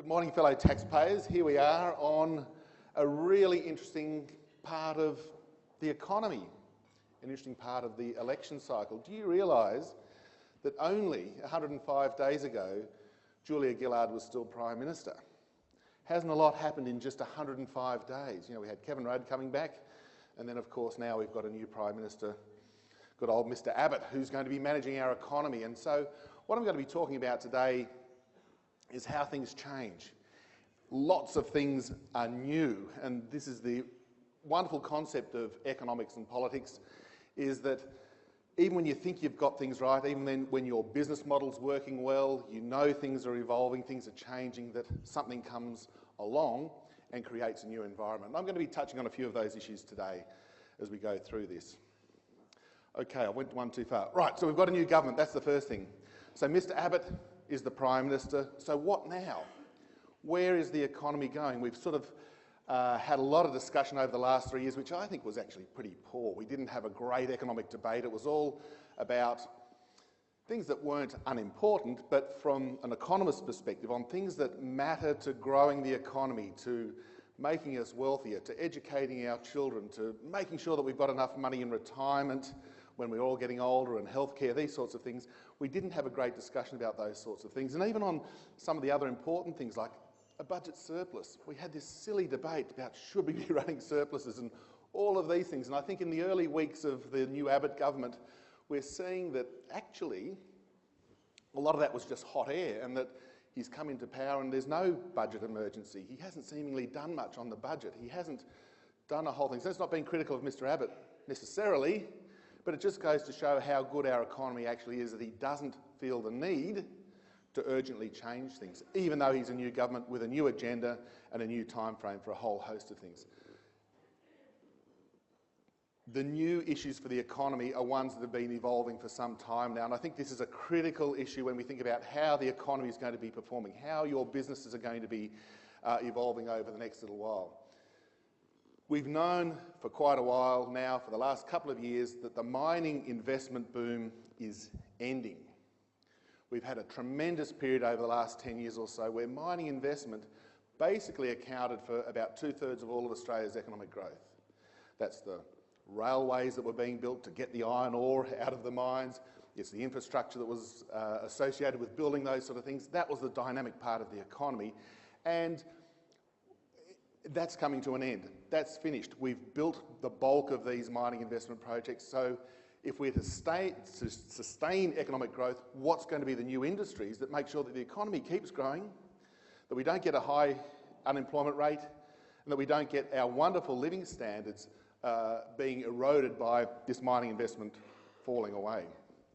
Good morning, fellow taxpayers. Here we are on a really interesting part of the economy, an interesting part of the election cycle. Do you realise that only 105 days ago, Julia Gillard was still Prime Minister? Hasn't a lot happened in just 105 days? You know, we had Kevin Rudd coming back, and then of course now we've got a new Prime Minister, good old Mr Abbott, who's going to be managing our economy. And so what I'm going to be talking about today is how things change. Lots of things are new, and this is the wonderful concept of economics and politics, is that even when you think you've got things right, even then when your business model's working well, you know things are evolving, things are changing, that something comes along and creates a new environment. And I'm going to be touching on a few of those issues today as we go through this. Okay, I went one too far. Right, so we've got a new government, that's the first thing. So Mr Abbott is the Prime Minister. So what now? Where is the economy going? We've sort of had a lot of discussion over the last 3 years, which I think was actually pretty poor. We didn't have a great economic debate. It was all about things that weren't unimportant, but from an economist's perspective, on things that matter to growing the economy, to making us wealthier, to educating our children, to making sure that we've got enough money in retirement when we're all getting older, and healthcare, these sorts of things. We didn't have a great discussion about those sorts of things. And even on some of the other important things like a budget surplus, we had this silly debate about should we be running surpluses and all of these things. And I think in the early weeks of the new Abbott government, we're seeing that actually a lot of that was just hot air, and that he's come into power and there's no budget emergency. He hasn't seemingly done much on the budget. He hasn't done a whole thing. So that's not being critical of Mr Abbott necessarily, but it just goes to show how good our economy actually is, that he doesn't feel the need to urgently change things, even though he's a new government with a new agenda and a new time frame for a whole host of things. The new issues for the economy are ones that have been evolving for some time now, and I think this is a critical issue when we think about how the economy is going to be performing, how your businesses are going to be evolving over the next little while. We've known for quite a while now, for the last couple of years, that the mining investment boom is ending. We've had a tremendous period over the last 10 years or so where mining investment basically accounted for about 2/3 of all of Australia's economic growth. That's the railways that were being built to get the iron ore out of the mines. It's the infrastructure that was associated with building those sort of things. That was the dynamic part of the economy. And that's coming to an end. That's finished. We've built the bulk of these mining investment projects. So if we're to sustain economic growth, what's going to be the new industries that make sure that the economy keeps growing, that we don't get a high unemployment rate, and that we don't get our wonderful living standards being eroded by this mining investment falling away?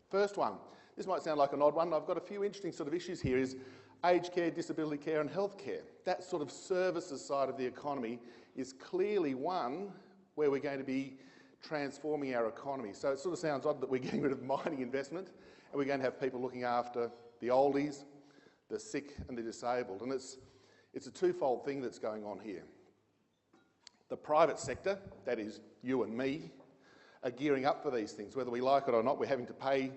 First one, this might sound like an odd one. I've got a few interesting sort of issues here, is aged care, disability care and healthcare. That sort of services side of the economy is clearly one where we're going to be transforming our economy. So it sort of sounds odd that we're getting rid of mining investment and we're going to have people looking after the oldies, the sick and the disabled. And it's a twofold thing that's going on here. The private sector, that is you and me, are gearing up for these things. Whether we like it or not, we're having to pay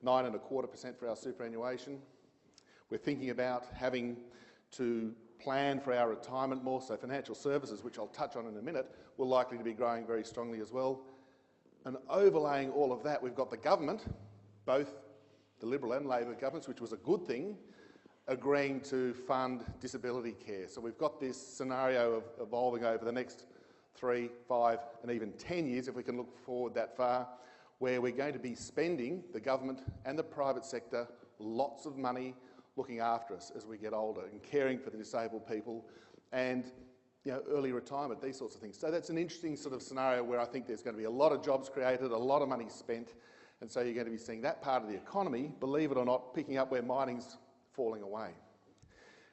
9.25% for our superannuation. We're thinking about having to plan for our retirement more, so financial services, which I'll touch on in a minute, will likely to be growing very strongly as well. And overlaying all of that, we've got the government, both the Liberal and Labor governments, which was a good thing, agreeing to fund disability care. So we've got this scenario of evolving over the next 3, 5 and even 10 years, if we can look forward that far, where we're going to be spending, the government and the private sector, lots of money looking after us as we get older and caring for the disabled people and early retirement, these sorts of things. So that's an interesting sort of scenario where I think there's going to be a lot of jobs created, a lot of money spent, and so you're going to be seeing that part of the economy, believe it or not, picking up where mining's falling away.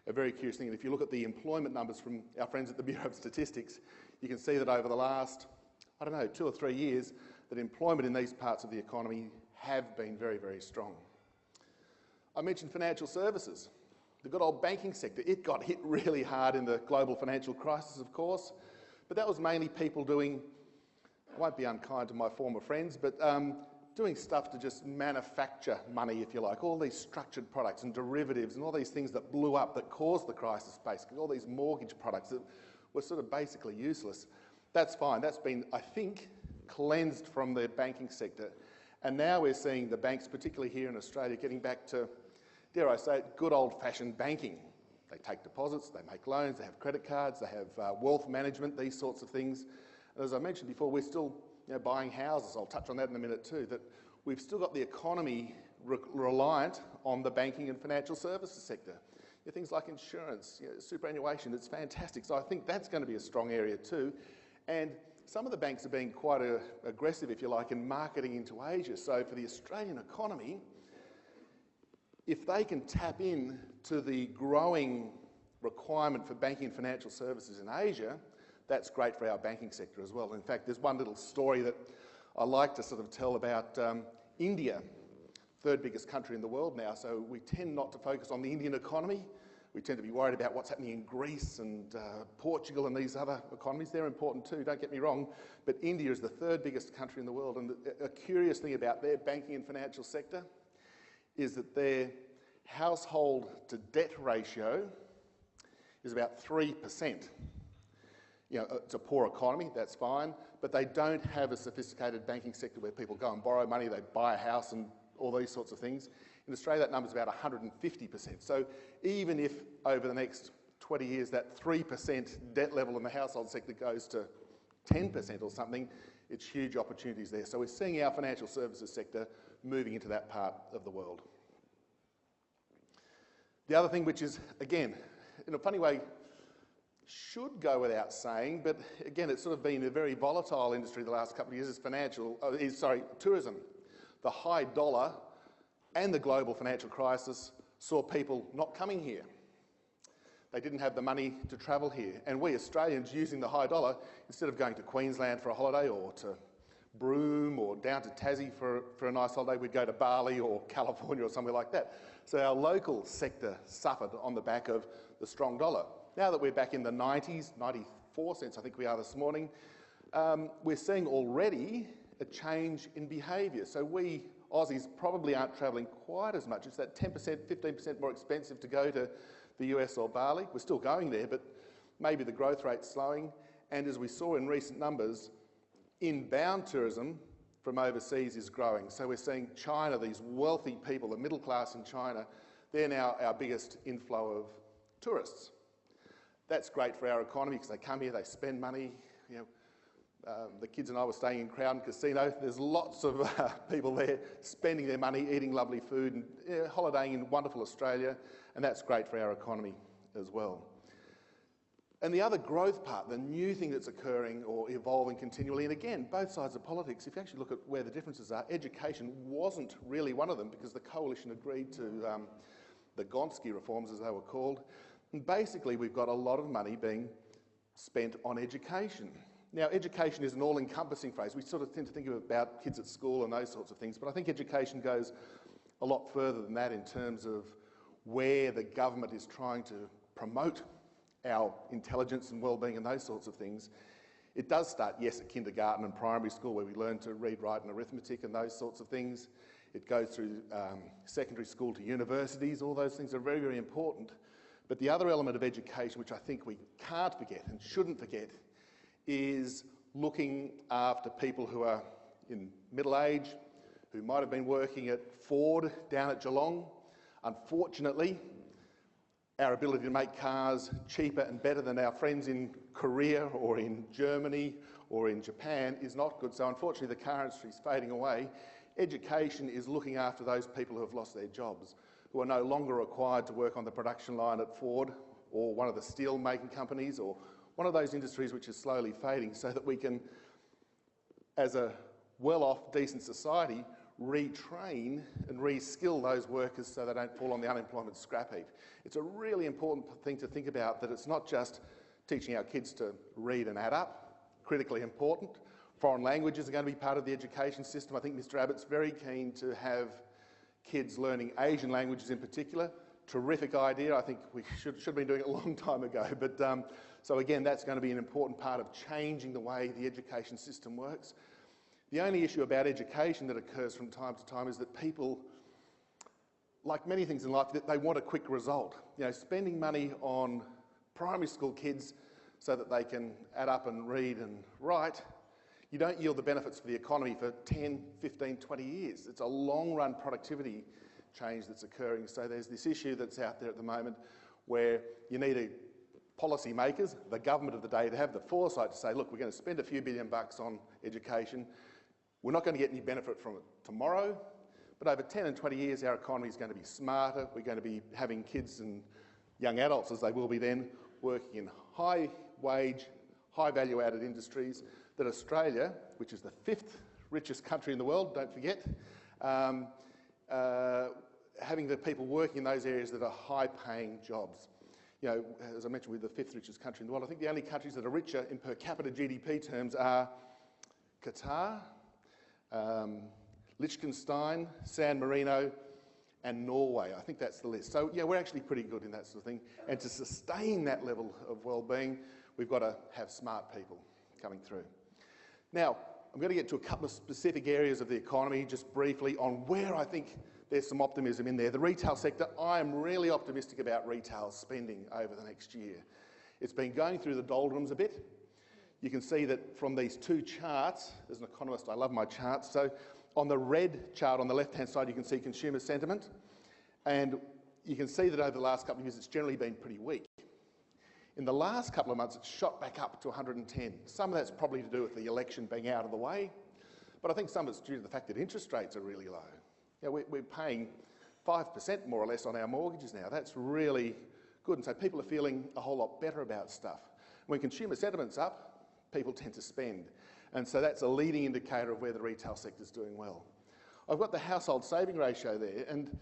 A very curious thing, and if you look at the employment numbers from our friends at the Bureau of Statistics, you can see that over the last, 2 or 3 years, that employment in these parts of the economy have been very, very strong. I mentioned financial services. The good old banking sector, it got hit really hard in the global financial crisis, of course, but that was mainly people doing, I won't be unkind to my former friends, but doing stuff to just manufacture money, if you like, all these structured products and derivatives and all these things that blew up, that caused the crisis, basically, all these mortgage products that were sort of basically useless. That's fine. That's been, I think, cleansed from the banking sector. And now we're seeing the banks, particularly here in Australia, getting back to, dare I say it, good old-fashioned banking. They take deposits, they make loans, they have credit cards, they have wealth management, these sorts of things. And as I mentioned before, we're still buying houses. I'll touch on that in a minute too, that we've still got the economy reliant on the banking and financial services sector. Things like insurance, superannuation, it's fantastic. So I think that's going to be a strong area too. And some of the banks are being quite aggressive, if you like, in marketing into Asia. So for the Australian economy, if they can tap in to the growing requirement for banking and financial services in Asia, that's great for our banking sector as well. In fact, there's one little story that I like to sort of tell about India, third biggest country in the world now. So we tend not to focus on the Indian economy. We tend to be worried about what's happening in Greece and Portugal and these other economies. They're important too, don't get me wrong. But India is the third biggest country in the world. And a curious thing about their banking and financial sector is that their household to debt ratio is about 3%. It's a poor economy, that's fine, but they don't have a sophisticated banking sector where people go and borrow money, they buy a house and all these sorts of things. In Australia, that number's about 150%. So even if over the next 20 years that 3% debt level in the household sector goes to 10% or something, it's huge opportunities there. So we're seeing our financial services sector moving into that part of the world. The other thing, which is, again, in a funny way, should go without saying, but again, it's sort of been a very volatile industry the last couple of years, is tourism. The high dollar and the global financial crisis saw people not coming here. They didn't have the money to travel here. And we Australians, using the high dollar, instead of going to Queensland for a holiday or to Broome or down to Tassie for a nice holiday, we'd go to Bali or California or somewhere like that. So our local sector suffered on the back of the strong dollar. Now that we're back in the 90s, 94 cents I think we are this morning, we're seeing already a change in behaviour. So we Aussies probably aren't travelling quite as much. It's that 10%, 15% more expensive to go to the US or Bali. We're still going there, but maybe the growth rate's slowing. And as we saw in recent numbers, inbound tourism from overseas is growing. So we're seeing China, these wealthy people, the middle class in China, they're now our biggest inflow of tourists. That's great for our economy because they come here, they spend money. The kids and I were staying in Crown Casino. There's lots of people there spending their money, eating lovely food and holidaying in wonderful Australia, and that's great for our economy as well. And the other growth part, the new thing that's occurring or evolving continually, and again, both sides of politics, if you actually look at where the differences are, education wasn't really one of them because the coalition agreed to the Gonski reforms, as they were called. And basically, we've got a lot of money being spent on education. Now, education is an all-encompassing phrase. We sort of tend to think about kids at school and those sorts of things, but I think education goes a lot further than that in terms of where the government is trying to promote our intelligence and well-being and those sorts of things. It does start, yes, at kindergarten and primary school where we learn to read, write and arithmetic and those sorts of things. It goes through secondary school to universities. All those things are very, very important. But the other element of education, which I think we can't forget and shouldn't forget, is looking after people who are in middle age, who might have been working at Ford down at Geelong. Unfortunately, our ability to make cars cheaper and better than our friends in Korea or in Germany or in Japan is not good. So unfortunately, the car industry is fading away. Education is looking after those people who have lost their jobs, who are no longer required to work on the production line at Ford or one of the steel-making companies or one of those industries which is slowly fading, so that we can, as a well-off, decent society, retrain and re-skill those workers so they don't fall on the unemployment scrap heap. It's a really important thing to think about, that it's not just teaching our kids to read and add up, critically important. Foreign languages are going to be part of the education system. I think Mr Abbott's very keen to have kids learning Asian languages in particular. Terrific idea. I think we should have been doing it a long time ago. But so again, that's going to be an important part of changing the way the education system works. The only issue about education that occurs from time to time is that people, like many things in life, that they want a quick result. You know, spending money on primary school kids so that they can add up and read and write, you don't yield the benefits for the economy for 10, 15, 20 years. It's a long-run productivity change that's occurring. So there's this issue that's out there at the moment where you need policy makers, the government of the day, to have the foresight to say, look, we're going to spend a few $billion on education. We're not going to get any benefit from it tomorrow, but over 10 and 20 years, our economy is going to be smarter. We're going to be having kids and young adults, as they will be then, working in high-wage, high-value-added industries that Australia, which is the 5th richest country in the world, don't forget, having the people working in those areas that are high-paying jobs. You know, as I mentioned, we're the 5th richest country in the world. I think the only countries that are richer in per capita GDP terms are Qatar, Liechtenstein, San Marino, and Norway. I think that's the list. So, yeah, we're actually pretty good in that sort of thing. And to sustain that level of well-being, we've got to have smart people coming through. Now, I'm going to get to a couple of specific areas of the economy, just briefly, on where I think there's some optimism in there. The retail sector, I am really optimistic about retail spending over the next year. It's been going through the doldrums a bit. You can see that from these two charts, as an economist, I love my charts. So on the red chart on the left-hand side, you can see consumer sentiment. And you can see that over the last couple of years, it's generally been pretty weak. In the last couple of months, it's shot back up to 110. Some of that's probably to do with the election being out of the way, but I think some of it's due to the fact that interest rates are really low. You know, we're paying 5% more or less on our mortgages now. That's really good, and so people are feeling a whole lot better about stuff. When consumer sentiment's up, people tend to spend, and so that's a leading indicator of where the retail sector's doing well. I've got the household saving ratio there, and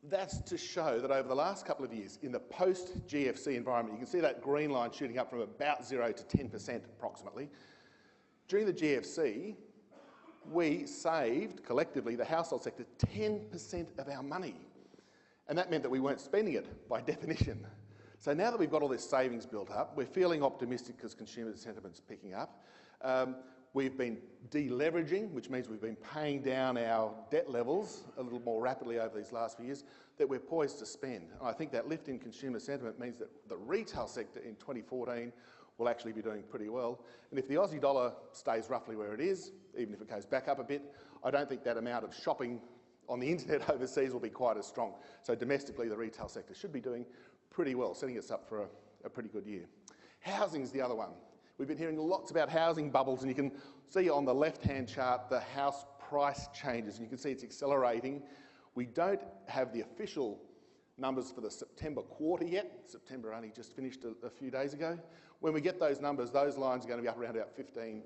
that's to show that over the last couple of years, in the post-GFC environment, you can see that green line shooting up from about 0 to 10% approximately. During the GFC, we saved, collectively, the household sector, 10% of our money. And that meant that we weren't spending it, by definition. So now that we've got all this savings built up, we're feeling optimistic because consumer sentiment's picking up. We've been deleveraging, which means we've been paying down our debt levels a little more rapidly over these last few years, that we're poised to spend. And I think that lift in consumer sentiment means that the retail sector in 2014 will actually be doing pretty well. And if the Aussie dollar stays roughly where it is, even if it goes back up a bit, I don't think that amount of shopping on the internet overseas will be quite as strong. So domestically, the retail sector should be doing pretty well, setting us up for a pretty good year. Housing's the other one. We've been hearing lots about housing bubbles, and you can see on the left-hand chart the house price changes, and you can see it's accelerating. We don't have the official numbers for the September quarter yet. September only just finished a few days ago. When we get those numbers, those lines are going to be up around about 15%.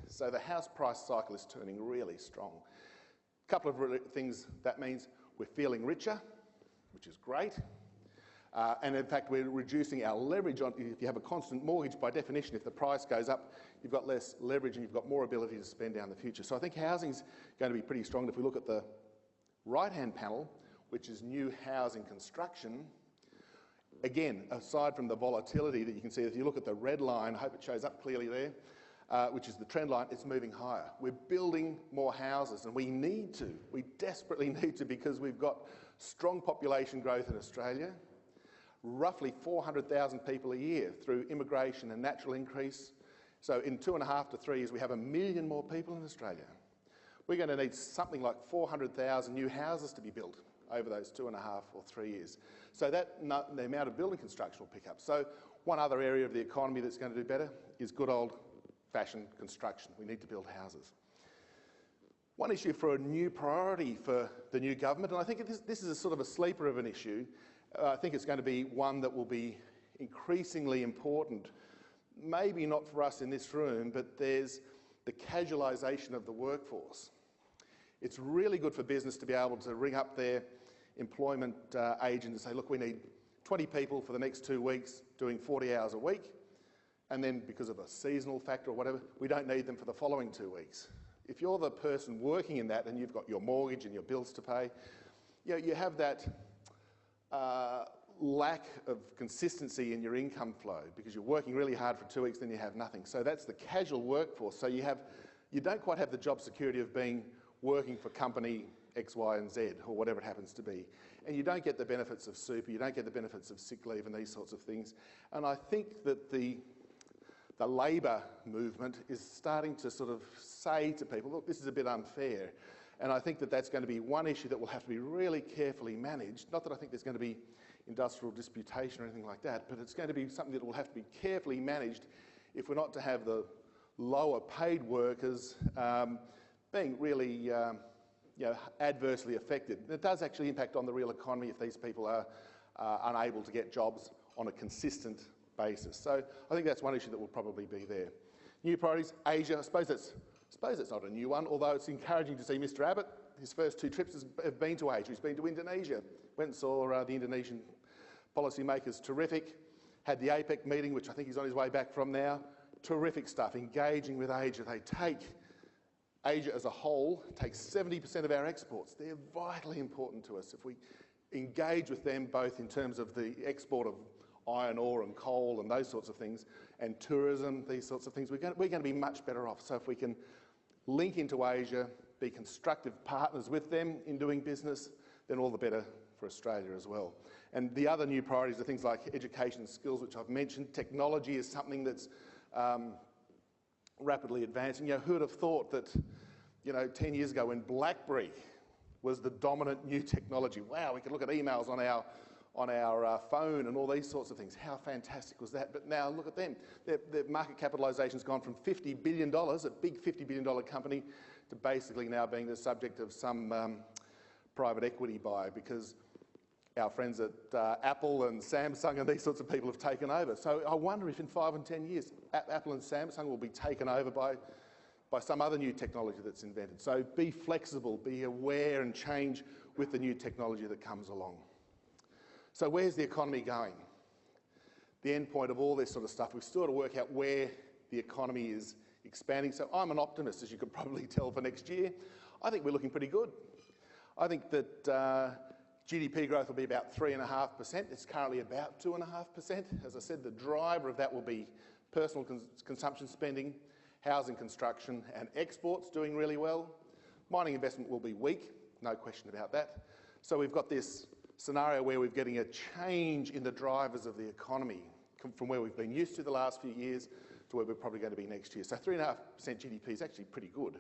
So the house price cycle is turning really strong. A couple of things that means: we're feeling richer, which is great. And in fact, we're reducing our leverage on. If you have a constant mortgage, by definition, if the price goes up, you've got less leverage and you've got more ability to spend down the future. So I think housing's going to be pretty strong. If we look at the right-hand panel, which is new housing construction, again, aside from the volatility that you can see, if you look at the red line, I hope it shows up clearly there, which is the trend line, it's moving higher. We're building more houses, and we need to. We desperately need to, because we've got strong population growth in Australia. Roughly 400,000 people a year through immigration and natural increase. So in 2.5 to 3 years, we have 1 million more people in Australia. We're going to need something like 400,000 new houses to be built over those 2.5 or 3 years. So that the amount of building construction will pick up. So one other area of the economy that's going to do better is good old-fashioned construction. We need to build houses. One issue for a new priority for the new government, and I think this is a sort of a sleeper of an issue. I think it's going to be one that will be increasingly important, maybe not for us in this room, but there's the casualisation of the workforce. It's really good for business to be able to ring up their employment agent and say, look, we need 20 people for the next 2 weeks doing 40 hours a week, and then because of a seasonal factor or whatever, we don't need them for the following 2 weeks. If you're the person working in that and you've got your mortgage and your bills to pay, you have that lack of consistency in your income flow because you're working really hard for 2 weeks, then you have nothing. So that's the casual workforce. So you have you don't quite have the job security of working for company X, Y and Z, or whatever it happens to be. And you don't get the benefits of super, you don't get the benefits of sick leave and these sorts of things. And I think that the Labor movement is starting to sort of say to people, look, this is a bit unfair. And I think that that's going to be one issue that will have to be really carefully managed. Not that I think there's going to be industrial disputation or anything like that, but it's going to be something that will have to be carefully managed if we're not to have the lower paid workers being really adversely affected. And it does actually impact on the real economy if these people are unable to get jobs on a consistent basis. So I think that's one issue that will probably be there. New priorities, Asia. I suppose it's not a new one, although it's encouraging to see Mr Abbott. His first 2 trips have been to Asia. He's been to Indonesia. Went and saw the Indonesian policymakers. Terrific. Had the APEC meeting, which I think he's on his way back from now. Terrific stuff. Engaging with Asia. Asia as a whole takes 70% of our exports. They're vitally important to us. If we engage with them both in terms of the export of iron ore and coal and those sorts of things, and tourism, these sorts of things, we're going to be much better off. So if we can link into Asia, be constructive partners with them in doing business, then all the better for Australia as well. And the other new priorities are things like education and skills, which I've mentioned. Technology is something that's rapidly advancing. Who would have thought that, 10 years ago when BlackBerry was the dominant new technology, wow, we could look at emails on our phone and all these sorts of things. How fantastic was that? But now look at them. Their market capitalisation's gone from $50 billion, a big $50 billion company, to basically now being the subject of some private equity buy, because our friends at Apple and Samsung and these sorts of people have taken over. So I wonder if in 5 and 10 years, Apple and Samsung will be taken over by some other new technology that's invented. So be flexible, be aware and change with the new technology that comes along. So where's the economy going? The end point of all this sort of stuff, we've still got to work out where the economy is expanding. So I'm an optimist, as you could probably tell, for next year. I think we're looking pretty good. I think that GDP growth will be about 3.5%. It's currently about 2.5%. As I said, the driver of that will be personal consumption spending, housing construction and exports doing really well. Mining investment will be weak, no question about that. So we've got this scenario where we're getting a change in the drivers of the economy from where we've been used to the last few years to where we're probably going to be next year. So 3.5% GDP is actually pretty good.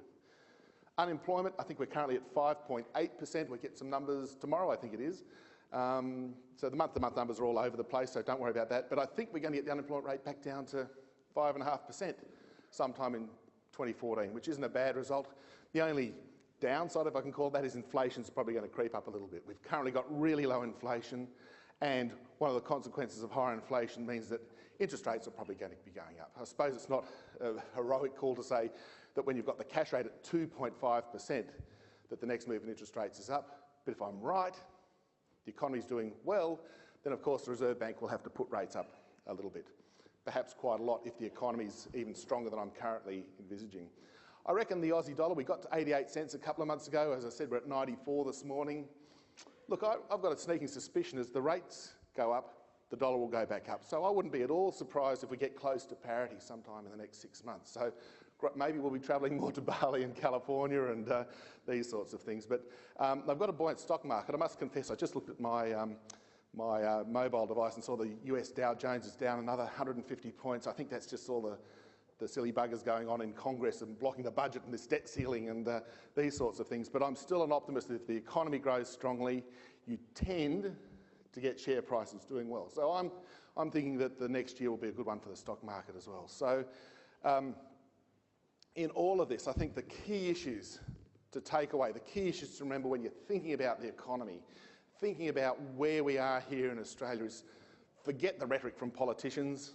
Unemployment, I think we're currently at 5.8%. We'll get some numbers tomorrow, I think it is. So the month-to-month numbers are all over the place, so don't worry about that. But I think we're going to get the unemployment rate back down to 5.5% sometime in 2014, which isn't a bad result. The only downside, if I can call that, is inflation's probably going to creep up a little bit. We've currently got really low inflation, and one of the consequences of higher inflation means that interest rates are probably going to be going up. I suppose it's not a heroic call to say that when you've got the cash rate at 2.5%, that the next move in interest rates is up. But if I'm right, the economy's doing well, then of course the Reserve Bank will have to put rates up a little bit. Perhaps quite a lot if the economy's even stronger than I'm currently envisaging. I reckon the Aussie dollar, we got to 88 cents a couple of months ago. As I said, we're at 94 this morning. Look, I've got a sneaking suspicion as the rates go up, the dollar will go back up. So I wouldn't be at all surprised if we get close to parity sometime in the next 6 months. So maybe we'll be travelling more to Bali and California and these sorts of things. But I've got a buoyant stock market. I must confess, I just looked at my mobile device and saw the US Dow Jones is down another 150 points. I think that's just all the silly buggers going on in Congress and blocking the budget and this debt ceiling and these sorts of things. But I'm still an optimist that if the economy grows strongly, you tend to get share prices doing well. So I'm thinking that the next year will be a good one for the stock market as well. So in all of this, I think the key issues to take away, the key issues to remember when you're thinking about the economy, thinking about where we are here in Australia, is forget the rhetoric from politicians.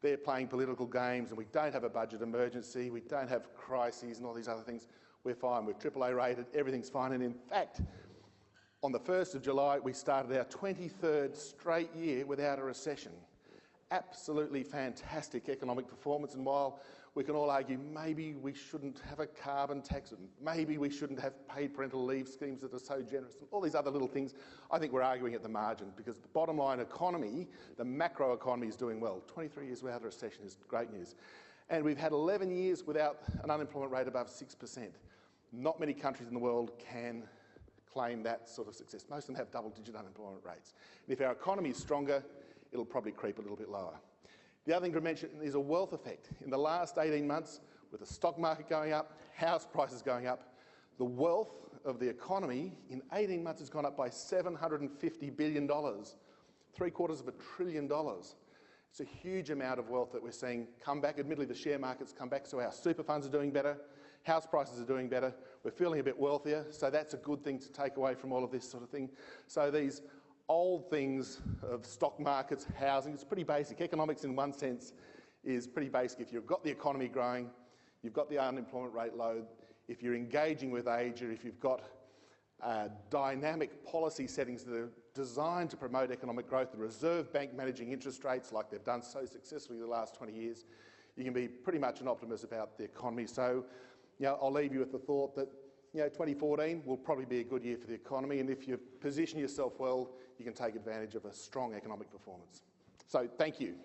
They're playing political games and we don't have a budget emergency, we don't have crises and all these other things. We're fine, we're AAA rated, everything's fine. And in fact, on the 1st of July, we started our 23rd straight year without a recession. Absolutely fantastic economic performance. And while we can all argue maybe we shouldn't have a carbon tax, and maybe we shouldn't have paid parental leave schemes that are so generous, and all these other little things, I think we're arguing at the margin, because the bottom line economy, the macro economy, is doing well. 23 years without a recession is great news. And we've had 11 years without an unemployment rate above 6%. Not many countries in the world can claim that sort of success. Most of them have double-digit unemployment rates. And if our economy is stronger, it'll probably creep a little bit lower. The other thing to mention is a wealth effect. In the last 18 months, with the stock market going up, house prices going up, the wealth of the economy in 18 months has gone up by $750 billion, $750 billion. It's a huge amount of wealth that we're seeing come back. Admittedly, the share market's come back, so our super funds are doing better, house prices are doing better, we're feeling a bit wealthier, so that's a good thing to take away from all of this sort of thing. So these old things of stock markets, housing, it's pretty basic. Economics in one sense is pretty basic. If you've got the economy growing, you've got the unemployment rate low, if you're engaging with age, or if you've got dynamic policy settings that are designed to promote economic growth, the Reserve Bank managing interest rates like they've done so successfully the last 20 years, you can be pretty much an optimist about the economy. So, I'll leave you with the thought that 2014 will probably be a good year for the economy, and if you position yourself well, you can take advantage of a strong economic performance. So, thank you.